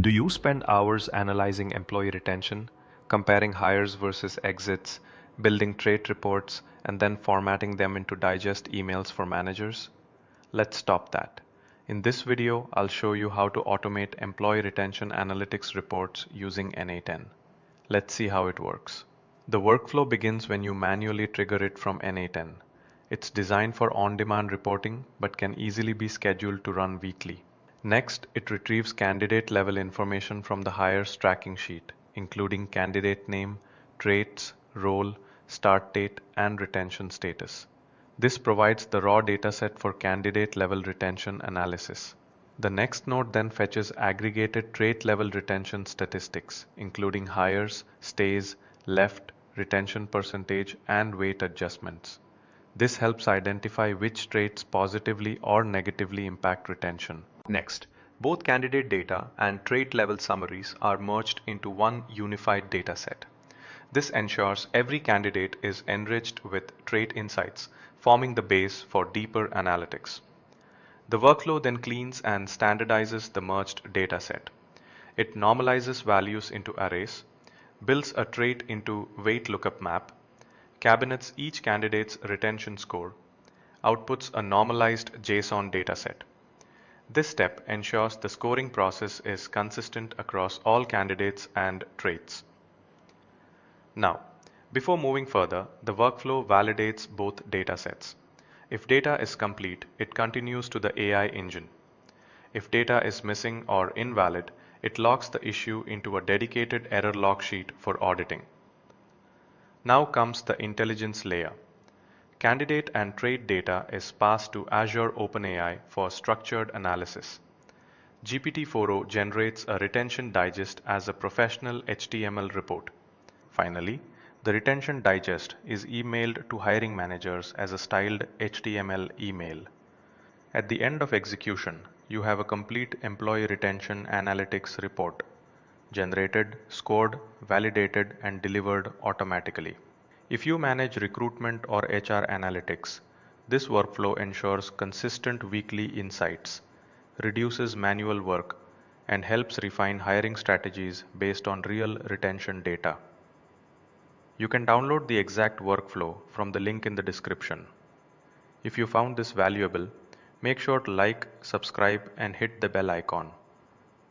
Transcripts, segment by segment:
Do you spend hours analyzing employee retention, comparing hires versus exits, building trait reports, and then formatting them into digest emails for managers? Let's stop that. In this video, I'll show you how to automate employee retention analytics reports using n8n. Let's see how it works. The workflow begins when you manually trigger it from n8n. It's designed for on-demand reporting but can easily be scheduled to run weekly. Next, it retrieves candidate-level information from the hires tracking sheet, including candidate name, traits, role, start date, and retention status. This provides the raw dataset for candidate-level retention analysis. The next node then fetches aggregated trait-level retention statistics, including hires, stays, left, retention percentage, and weight adjustments. This helps identify which traits positively or negatively impact retention. Next, both candidate data and trait level summaries are merged into one unified dataset. This ensures every candidate is enriched with trait insights, forming the base for deeper analytics. The workflow then cleans and standardizes the merged dataset. It normalizes values into arrays, builds a trait into weight lookup map, cabinets each candidate's retention score, outputs a normalized JSON dataset. This step ensures the scoring process is consistent across all candidates and traits. Now, before moving further, the workflow validates both datasets. If data is complete, it continues to the AI engine. If data is missing or invalid, it logs the issue into a dedicated error log sheet for auditing. Now comes the intelligence layer. Candidate and trait data is passed to Azure OpenAI for structured analysis. GPT-4o generates a retention digest as a professional HTML report. Finally, the retention digest is emailed to hiring managers as a styled HTML email. At the end of execution, you have a complete employee retention analytics report, generated, scored, validated, and delivered automatically. If you manage recruitment or HR analytics, this workflow ensures consistent weekly insights, reduces manual work, and helps refine hiring strategies based on real retention data. You can download the exact workflow from the link in the description. If you found this valuable, make sure to like, subscribe, and hit the bell icon.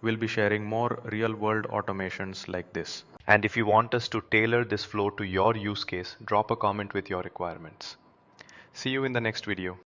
We'll be sharing more real-world automations like this. And if you want us to tailor this flow to your use case, drop a comment with your requirements. See you in the next video.